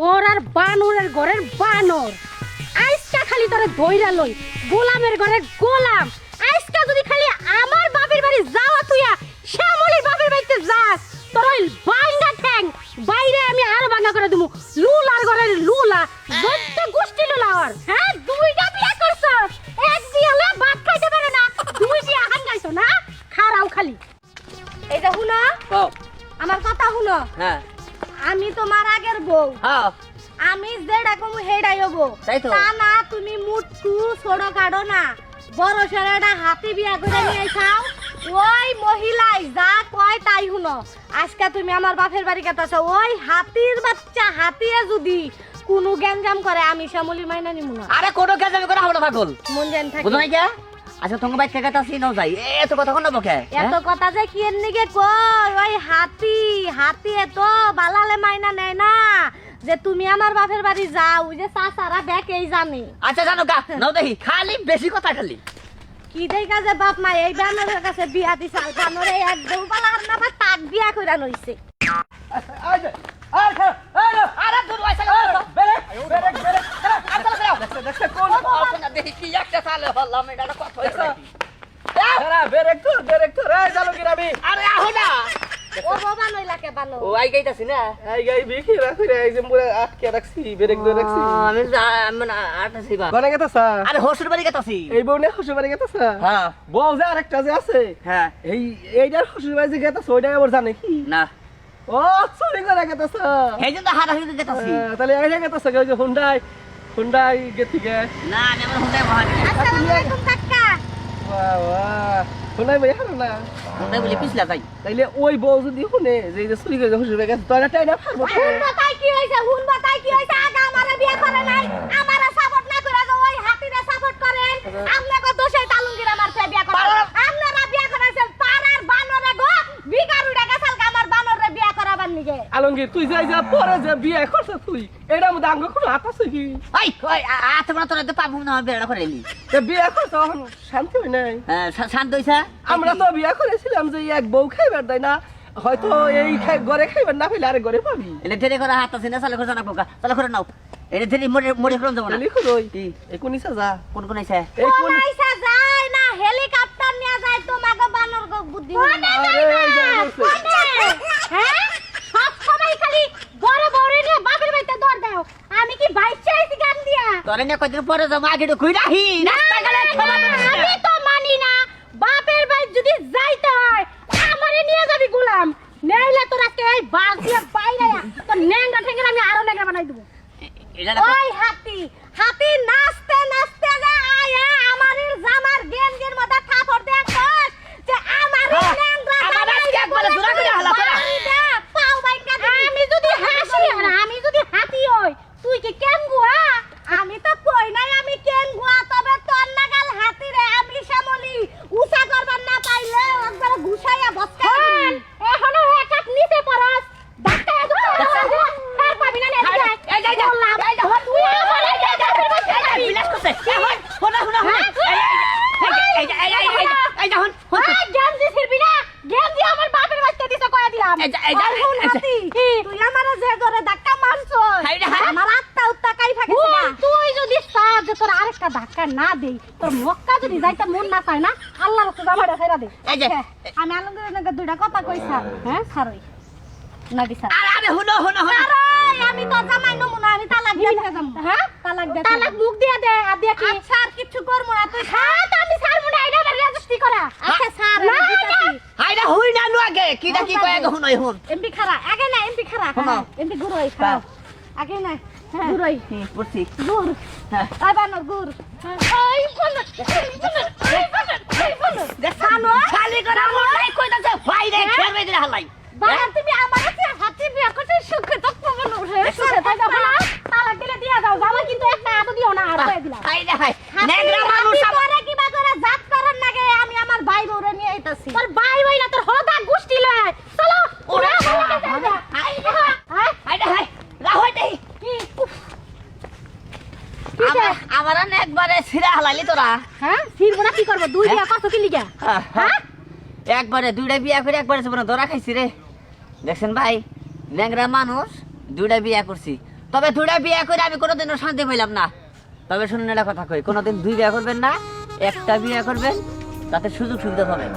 ওর আর বানরের ঘরের বানর আইসকা খালি তোরে ধইরা লই গোলামের ঘরের গোলাম আইসকা যদি খালি আমার বাপের বাড়ি যাওয়া তুইয়া শ্যামলির বাপের বাড়িতে যাস তোর ওই ভাঙ্গা ঠ্যাং বাইরে আমি আর ভাঙ্গা করে দেবো লুলার ঘরের লুলা যত গোষ্ঠী লুলা ওর হ্যাঁ দুইটা বিয়া করছস এক বিয়ালে ভাত খাইতে পারে না দুই বিয়া হাঙ্গাইছো না খারাও খালি এই যে হুনা আমার কথা হুনো হ্যাঁ আমি তোমার আগের বউ হ্যাঁ আমি যেটা কম হেডাই হবো তা না তুমি মুটকু ছোট কাটো না বড় সেরাটা হাতি বিয়া করে নিয়ে খাও ওই মহিলাই যা কয় তাই শুনো আজকে তুমি আমার বাপের বাড়ি কাটাছো ওই হাতির বাচ্চা হাতিয়ে যদি কোনো গ্যাঞ্জাম করে আমি শ্যামলি মাইনা নিমু না আরে কোন কাজ আমি করা হলো পাগল মন জান থাকে বুঝো নাই কে আচ্ছা তোমার বাইক থেকে কাছে নাও যাই এত কথা কোন বকে এত কথা যে কি এর নিকে কই ওই হাতি এত বালালে মাইনা নেয় না যে তুমি আমার বাপের বাড়ি যাও ওই যে চাচারা ব্যাকেই জানে আচ্ছা জানো কা নাও দেখি খালি বেশি কথা খালি কি দেই কাজে বাপ মা এই বানরের কাছে বিয়া দিছে আর বানরে একদম বালার না ভাই তাক বিয়া কইরা লইছে আরে দূর আইসা বেরেক দেখতে কোন আপনা দেখি কি একটা সালে হল্লাম এটা কথা হইছে আরে বেরেক তো রে চালু কিরাবি আরে আহো না ও বাবা নইলাকে বানো ও আই গাইতাছি না এই গাই বিখি রাখি রে এই যে মুরে আটকে রাখছি বেরেক ধরে রাখছি আমি মানে আটাছি বা গনে গেতাছা আরে হোসুর বাড়ি গেতাছি এই বউ নে শ্বশুর বাড়ি গেতাছা হ্যাঁ বউ যে আরেকটা যে আছে হ্যাঁ এইটার শ্বশুর বাড়ি যে গেতাছা ওইটা আবার জানে কি না ও চুরি করে গেতাছা এই জন্য হারাহারি গেতাছি তাহলে এইটা গেতাছা ওই যে হুন্ডাই গেতিকে না আমি আমার হুন্ডাই মহানি আসসালামু আলাইকুম কাকা বাহ হুন্ডাই ভাই হারো না হুন্ডাই বলি পিছলা যাই তাইলে ওই বউ যদি শুনে যে এই যে চুরি করে শ্বশুর বাড়ি গেছে তোরা টাইনা ফারবো হুন বাতাই কি হইছে আগা আমারে বিয়া করে নাই আমারে সাপোর্ট না করে যে ওই হাতিরে সাপোর্ট করেন আপনাকে দোষে তালুঙ্গির আমার সাথে বিয়া করে আপনারা বিয়া করাছেন পাড়ার বানরে গো বিগারুড়া গেছাল আমার বানরে বিয়া করাবার নিগে আলমগীর তুই যাই যা পরে যে বিয়ে করছ তুই এটার মধ্যে আঙ্গ কোনো হাত আছে কি ওই ওই আতে বড় তোরা তো পাবো না বেড়া করে এলি তা বিয়ে করছ এখন শান্তি হয় নাই হ্যাঁ শান্ত হইছা আমরা তো বিয়ে করেছিলাম যে এক বউ খাইবার দেয় না হয়তো এই ঘরে খাইবার না পেলে আরেক ঘরে পাবি এলে ধীরে করে হাত আছে না চালে করে জানা কোকা চালে করে নাও এলে ধীরে মরে করে যাবো না লিখো রই এই কোনিসা যা কোন কোন আইছে এই কোন কোনাইসা যায় না হেলিকপ্টার নিয়ে যায় তোমাকে বানর গো বুদ্ধি আরে এই যে বলছে হ্যাঁ সব সময় খালি বড় বড় নিয়ে বাপের বাড়িতে দৌড় দাও আমি কি বাইক চাইছি গান দিয়া তোরে না কয়দিন পরে যাবো আগে তো কই রাহি রাস্তা গেলে আমি তো মানি না বাপের বাড়ি যদি যাইতে হয় আমারে নিয়ে যাবি গোলাম নেইলে তোর আজকে এই বাস দিয়ে বাইরে তো ন্যাংরা ঠেঙ্গা আমি আরো ন্যাংরা বানাই দেবো ওই হাতি নাচতে নাচতে যে আয়া আমারের জামার গেঞ্জির মধ্যে থাপড় দেয়া কস যে আমারে ন্যাংরা বানাই একবারে জোড়া করে হালা করে পাও বাইকা আমি যদি হাসি আর আমি যদি হাতি হই তুই কি কেঙ্গুয়া আমি তো কই নাই আমি কেঙ্গুয়া তবে তোর নাগাল হাতি রে আমি শ্যামলি উসা করবার না পাইলে একবার ঘুষাইয়া বসকা এখনো এক হাত নিচে পড়স ধাক্কা দাও আর পাবি না নে এই যাই তুই আমার বিলাস করছে শোনা শোনা এই যা হন গেঞ্জি ছিড়বি না গেঞ্জি আমার বাপের বাচ্চা দিতে কয়া দিলাম তুই আমারে যে ধরে ধাক্কা মারছস আমার আত্মা উত্তা কাই ফাকিস না তুই যদি সাদ তোর আরেকটা ধাক্কা না দেই তোর মক্কা যদি যাইতে মন না চায় না আল্লাহর রাস্তা জামাটা ছাইরা দে আমি আলমগীরের নাকি দুইটা কথা কইছা হ্যাঁ ছাড়ই না দিছা আরে হুনো আমি তো জামাই নমুনা আমি তালাক দিয়ে যাম হ্যাঁ তালাক মুখ দিয়া দে আর দিয়া কি আচ্ছা আর কিছু করব না তুই হ্যাঁ তো আমি ছাড়ব না এটা আমার রেজিস্ট্রি করা আচ্ছা স্যার আমি দিতাছি হাইরা হুই না আগে কিটা কি কয় আগে হুনই হুন এমপি খারা আগে না এমপি খারা এমপি গুরই খাও আগে না গুরই বুঝছি গুর আই বানর গুর এই বানর দেখানো খালি করে মোটাই কইতাছে ফাইরে খেলবে দিলে হালাই বানর তুমি আমার কাছে হাতি বিয়া করতে সুখে তো পাবো না সুখে তো যাবো না তালাক দিলে দিয়া দাও জামা কিন্তু একটা হাত দিও না আর কই দিলাম হাইরে হাই নেগরা মানুষ করে কি বা করে জাত করার নাগে আমি আমার ভাই বউরে নিয়ে আইতাছি তোর ভাই না তোর হদা গুষ্টি লয় চলো ওরা হাইরে হাই রাহইতেই কি আমার একবারে ছিড়া হালাইলি তোরা হ্যাঁ ফিরবো না কি করব দুই বিয়া কত কি লিগা হ্যাঁ একবারে দুইটা বিয়া করে একবারে জীবনে ধরা খাইছি রে দেখছেন ভাই ল্যাংরা মানুষ দুইটা বিয়া করছি তবে দুইটা বিয়ে করে আমি কোনোদিনও শান্তি পাইলাম না। তবে শুনুন একটা কথা কই, কোনোদিন দুই বিয়ে করবেন না, একটা বিয়ে করবেন, তাতে সুযোগ সুবিধা পাবেন।